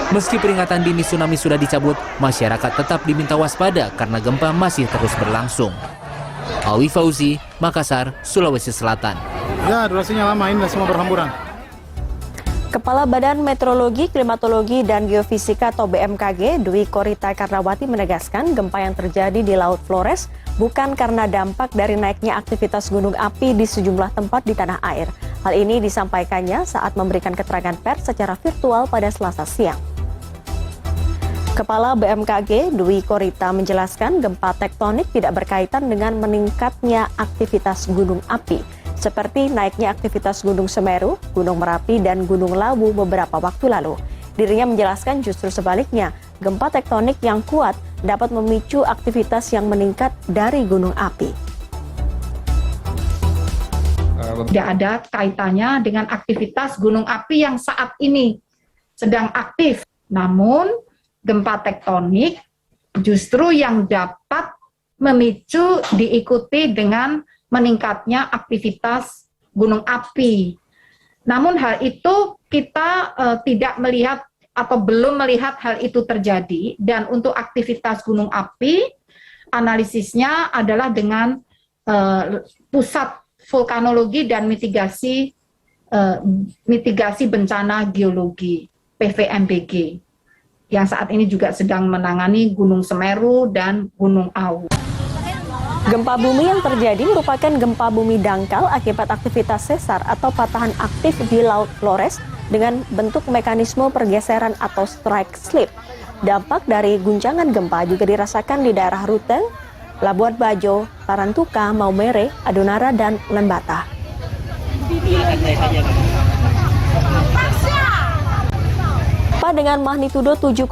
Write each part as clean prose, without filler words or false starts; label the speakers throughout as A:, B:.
A: Meski peringatan dini tsunami sudah dicabut, masyarakat tetap diminta waspada karena gempa masih terus berlangsung. Alwi Fauzi, Makassar, Sulawesi Selatan.
B: Ya, durasinya lama, ini semua berhamburan.
C: Kepala Badan Meteorologi, Klimatologi, dan Geofisika atau BMKG, Dwi Korita Karnawati menegaskan gempa yang terjadi di Laut Flores bukan karena dampak dari naiknya aktivitas gunung api di sejumlah tempat di tanah air. Hal ini disampaikannya saat memberikan keterangan pers secara virtual pada Selasa siang. Kepala BMKG Dwi Korita menjelaskan gempa tektonik tidak berkaitan dengan meningkatnya aktivitas gunung api, seperti naiknya aktivitas Gunung Semeru, Gunung Merapi, dan Gunung Lawu beberapa waktu lalu. Dirinya menjelaskan justru sebaliknya, gempa tektonik yang kuat dapat memicu aktivitas yang meningkat dari gunung api.
D: Tidak ada kaitannya dengan aktivitas gunung api yang saat ini sedang aktif. Namun, gempa tektonik justru yang dapat memicu diikuti dengan meningkatnya aktivitas gunung api. Namun hal itu kita tidak melihat atau belum melihat hal itu terjadi, dan untuk aktivitas gunung api analisisnya adalah dengan Pusat Vulkanologi dan Mitigasi Bencana Geologi (PVMBG) yang saat ini juga sedang menangani Gunung Semeru dan Gunung Awu.
C: Gempa bumi yang terjadi merupakan gempa bumi dangkal akibat aktivitas sesar atau patahan aktif di Laut Flores dengan bentuk mekanisme pergeseran atau strike slip. Dampak dari guncangan gempa juga dirasakan di daerah Ruteng, Labuan Bajo, Tarantuka, Maumere, Adonara, dan Lembata. Dengan magnitudo 7,4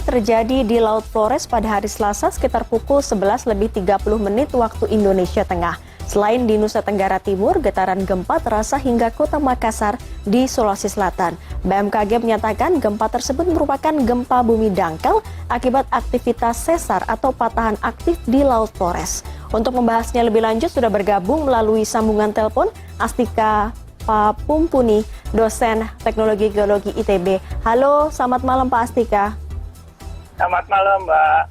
C: terjadi di Laut Flores pada hari Selasa sekitar pukul 11:30 waktu Indonesia Tengah. Selain di Nusa Tenggara Timur, getaran gempa terasa hingga Kota Makassar di Sulawesi Selatan. BMKG menyatakan gempa tersebut merupakan gempa bumi dangkal akibat aktivitas sesar atau patahan aktif di Laut Flores. Untuk membahasnya lebih lanjut sudah bergabung melalui sambungan telepon Astika Papumpuni, dosen Teknologi Geologi ITB. Halo, selamat malam Pak Astika.
E: Selamat malam, Mbak.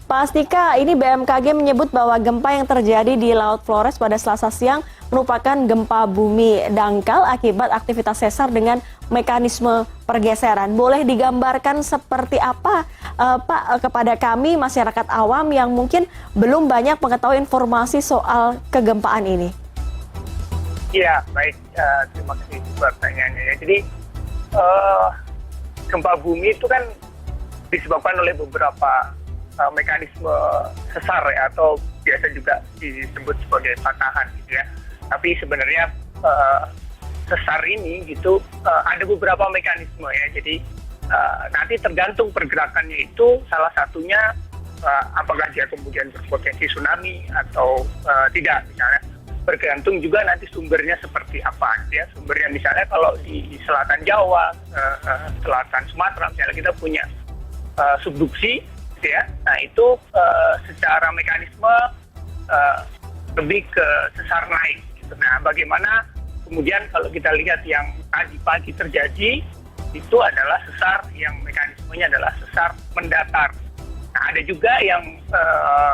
C: Pak Astika, ini BMKG menyebut bahwa gempa yang terjadi di Laut Flores pada Selasa siang merupakan gempa bumi dangkal akibat aktivitas sesar dengan mekanisme pergeseran. Boleh digambarkan seperti apa, Pak, kepada kami masyarakat awam yang mungkin belum banyak mengetahui informasi soal kegempaan ini?
E: Iya, baik. Terima kasih pertanyaannya. Jadi, gempa bumi itu kan disebabkan oleh beberapa mekanisme sesar ya, atau biasa juga disebut sebagai patahan gitu ya. Tapi sebenarnya sesar ini gitu ada beberapa mekanisme ya. Jadi nanti tergantung pergerakannya itu, salah satunya apakah dia kemudian berpotensi tsunami atau tidak misalnya. Bergantung juga nanti sumbernya seperti apa ya. Sumbernya misalnya kalau di selatan Jawa, selatan Sumatera misalnya kita punya subduksi gitu ya. Nah itu secara mekanisme lebih ke sesar naik gitu. Nah bagaimana kemudian kalau kita lihat yang tadi pagi terjadi itu adalah sesar yang mekanismenya adalah sesar mendatar. Nah ada juga yang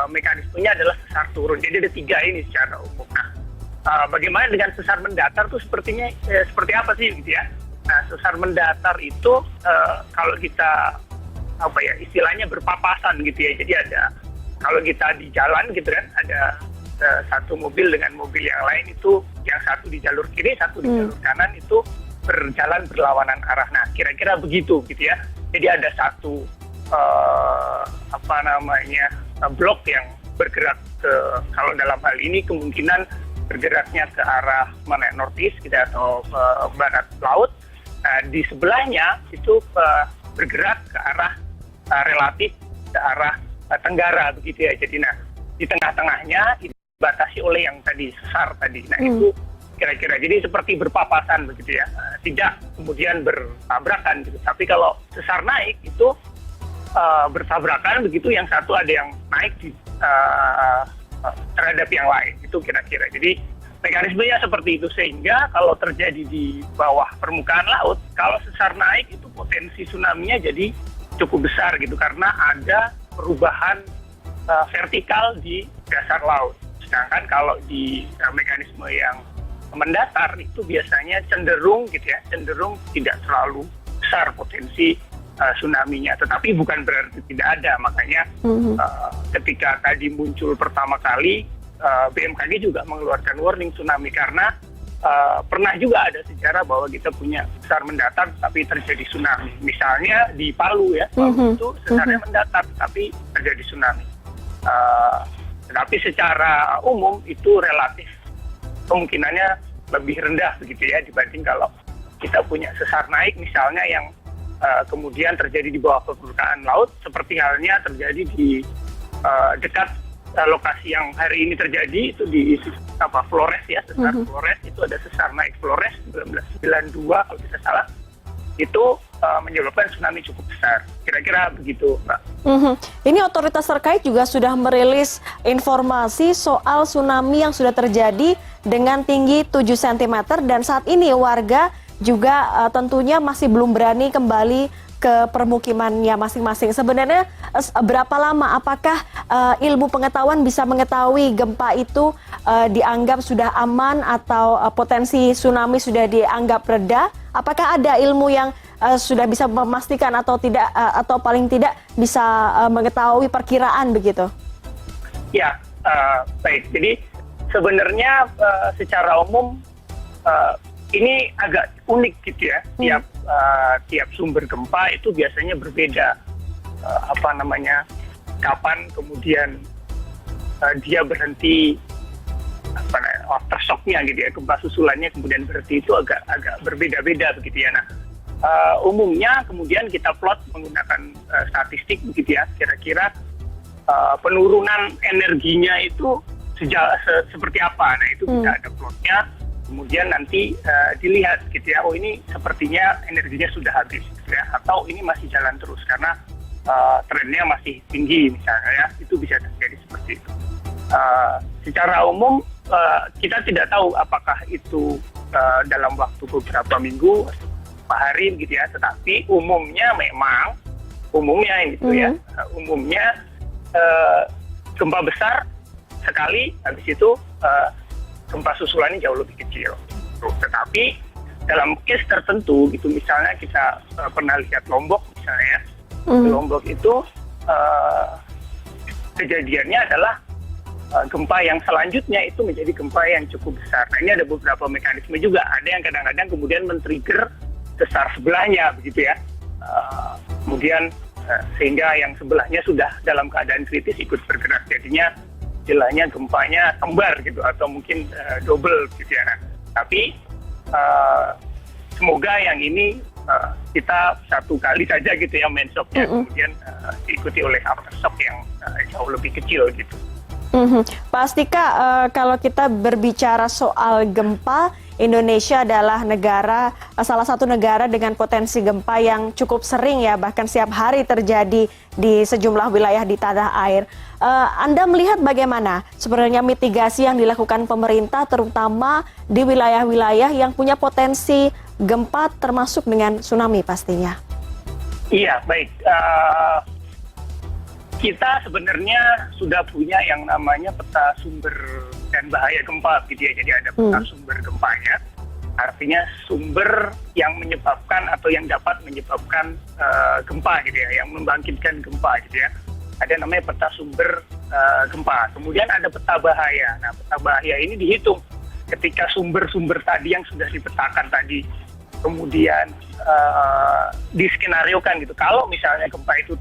E: mekanismenya adalah sesar turun. Jadi ada tiga ini secara umum. Nah, bagaimana dengan sesar mendatar tuh sepertinya seperti apa sih gitu ya? Nah, sesar mendatar itu kalau kita istilahnya berpapasan gitu ya. Jadi ada kalau kita di jalan gitu kan ada satu mobil dengan mobil yang lain itu yang satu di jalur kiri, satu di jalur kanan itu berjalan berlawanan arah. Nah, kira-kira begitu gitu ya. Jadi ada satu blok yang bergerak ke, kalau dalam hal ini kemungkinan bergeraknya ke arah mana northeast gitu atau barat laut. Di sebelahnya itu bergerak ke arah relatif ke arah tenggara begitu ya. Jadi nah di tengah-tengahnya dibatasi oleh yang tadi sesar tadi. Nah itu kira-kira jadi seperti berpapasan begitu ya. Tidak kemudian bertabrakan gitu. Tapi kalau sesar naik itu bertabrakan begitu, yang satu ada yang naik di terhadap yang lain, itu kira-kira. Jadi mekanismenya seperti itu, sehingga kalau terjadi di bawah permukaan laut, kalau sesar naik itu potensi tsunami-nya jadi cukup besar gitu, karena ada perubahan vertikal di dasar laut. Sedangkan kalau di mekanisme yang mendatar itu biasanya cenderung gitu ya, cenderung tidak terlalu besar potensi tsunami-nya. Tetapi bukan berarti tidak ada. Makanya ketika tadi muncul pertama kali, BMKG juga mengeluarkan warning tsunami karena pernah juga ada sejarah bahwa kita punya sesar mendatar tapi terjadi tsunami. Misalnya di Palu ya, Palu itu sesarnya mendatar tapi terjadi tsunami. Tetapi secara umum itu relatif kemungkinannya lebih rendah begitu ya dibanding kalau kita punya sesar naik misalnya yang kemudian terjadi di bawah permukaan laut, seperti halnya terjadi di dekat lokasi yang hari ini terjadi itu di Flores ya, sesar Flores itu ada sesar naik Flores 1992 kalau tidak salah, itu menyebabkan tsunami cukup besar. Kira-kira begitu, Mbak.
C: Ini otoritas terkait juga sudah merilis informasi soal tsunami yang sudah terjadi dengan tinggi 7 cm dan saat ini warga juga tentunya masih belum berani kembali ke permukimannya masing-masing. Sebenarnya berapa lama? Apakah ilmu pengetahuan bisa mengetahui gempa itu dianggap sudah aman atau potensi tsunami sudah dianggap reda? Apakah ada ilmu yang sudah bisa memastikan atau tidak, atau paling tidak bisa mengetahui perkiraan begitu?
E: Ya, baik. Jadi sebenarnya secara umum ini agak unik gitu ya. Tiap sumber gempa itu biasanya berbeda. Kapan kemudian dia berhenti, aftershock-nya gitu ya, gempa susulannya kemudian berhenti, itu agak berbeda-beda begitu ya. Nah, umumnya kemudian kita plot menggunakan statistik begitu ya, kira-kira penurunan energinya itu seperti apa. Nah, itu bisa ada plotnya, kemudian nanti dilihat gitu ya, oh ini sepertinya energinya sudah habis gitu ya, atau ini masih jalan terus karena trennya masih tinggi misalnya ya, itu bisa terjadi seperti itu. Secara umum kita tidak tahu apakah itu dalam waktu beberapa minggu, beberapa hari gitu ya, tetapi umumnya gempa besar sekali, habis itu gempa susulannya jauh lebih kecil. Tetapi dalam case tertentu gitu, misalnya kita pernah lihat Lombok misalnya ya, Lombok itu kejadiannya adalah gempa yang selanjutnya itu menjadi gempa yang cukup besar. Nah, ini ada beberapa mekanisme juga. Ada yang kadang-kadang kemudian men-trigger sesar sebelahnya begitu ya. Kemudian sehingga yang sebelahnya sudah dalam keadaan kritis ikut bergerak. Jadinya istilahnya gempanya kembar gitu atau mungkin double gitu ya. Nah, tapi semoga yang ini kita satu kali saja gitu ya main shocknya, kemudian diikuti oleh aftershock yang jauh lebih kecil gitu.
C: Pak Astika, kalau kita berbicara soal gempa, Indonesia adalah salah satu negara dengan potensi gempa yang cukup sering ya, bahkan setiap hari terjadi di sejumlah wilayah di tanah air. Anda melihat bagaimana sebenarnya mitigasi yang dilakukan pemerintah, terutama di wilayah-wilayah yang punya potensi gempa termasuk dengan tsunami pastinya?
E: Iya, baik. Kita sebenarnya sudah punya yang namanya peta sumber dan bahaya gempa gitu ya. Jadi ada peta sumber gempanya, artinya sumber yang menyebabkan atau yang dapat menyebabkan gempa gitu ya, yang membangkitkan gempa gitu ya. Ada namanya peta sumber gempa. Kemudian ada peta bahaya. Nah, peta bahaya ini dihitung ketika sumber-sumber tadi yang sudah dipetakan tadi kemudian diskenariokan gitu. Kalau misalnya gempa itu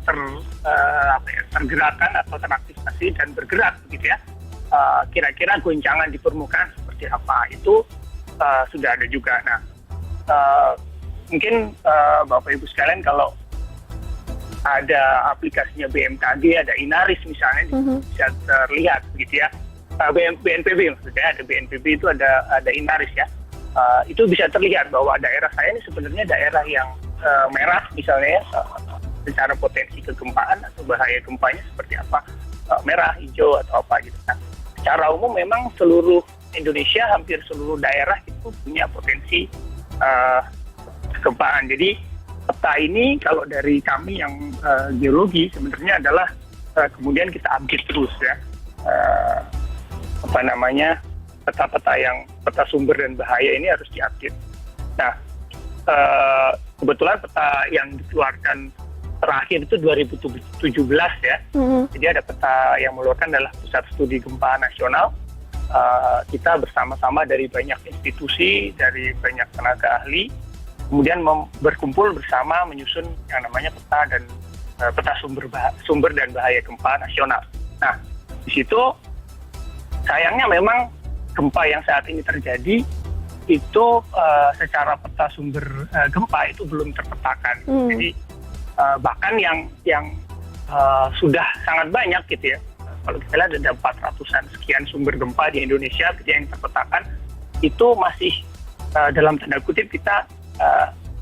E: tergerakkan atau teraktivasi dan bergerak begitu ya, kira-kira goncangan di permukaan seperti apa, itu sudah ada juga. Nah, mungkin Bapak Ibu sekalian kalau ada aplikasinya BMKG, ada Inaris misalnya, bisa terlihat begitu ya. BNPB maksudnya, ada BNPB itu ada Inaris ya. Itu bisa terlihat bahwa daerah saya ini sebenarnya daerah yang merah misalnya ya, secara potensi kegempaan atau bahaya gempanya seperti apa, merah, hijau atau apa gitu. Nah, secara umum memang seluruh Indonesia hampir seluruh daerah itu punya potensi kegempaan. Jadi peta ini kalau dari kami yang geologi sebenarnya adalah kemudian kita update terus ya, peta-peta yang peta sumber dan bahaya ini harus diupdate. Nah, kebetulan peta yang dikeluarkan terakhir itu 2017 ya. Jadi ada peta yang mengeluarkan adalah Pusat Studi Gempa Nasional. Kita bersama-sama dari banyak institusi, dari banyak tenaga ahli, kemudian berkumpul bersama menyusun yang namanya peta sumber dan bahaya gempa nasional. Nah, di situ sayangnya memang gempa yang saat ini terjadi itu secara peta sumber gempa itu belum terpetakan. Jadi bahkan yang sudah sangat banyak gitu ya. Kalau kita lihat ada 400-an sekian sumber gempa di Indonesia gitu, yang terpetakan itu masih dalam tanda kutip kita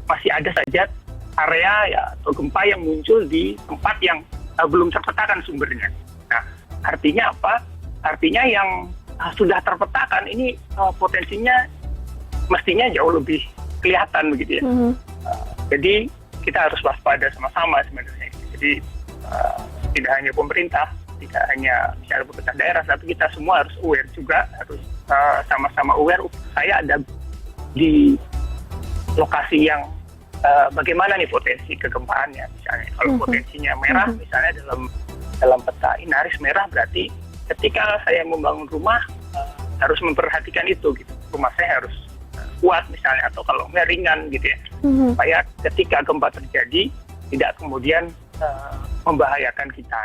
E: masih ada saja area ya atau gempa yang muncul di tempat yang belum terpetakan sumbernya. Nah, artinya apa? Artinya yang sudah terpetakan ini potensinya mestinya jauh lebih kelihatan begitu ya. Jadi kita harus waspada sama-sama sebenarnya. Jadi tidak hanya pemerintah, tidak hanya misalnya pemerintah daerah, tapi kita semua harus aware juga, harus sama-sama aware. Saya ada di lokasi yang bagaimana nih potensi kegempaannya misalnya. Kalau potensinya merah misalnya dalam peta Inaris merah, berarti ketika saya membangun rumah harus memperhatikan itu gitu. Rumah saya harus kuat misalnya, atau kalau nggak ringan gitu ya, supaya ketika gempa terjadi tidak kemudian membahayakan kita.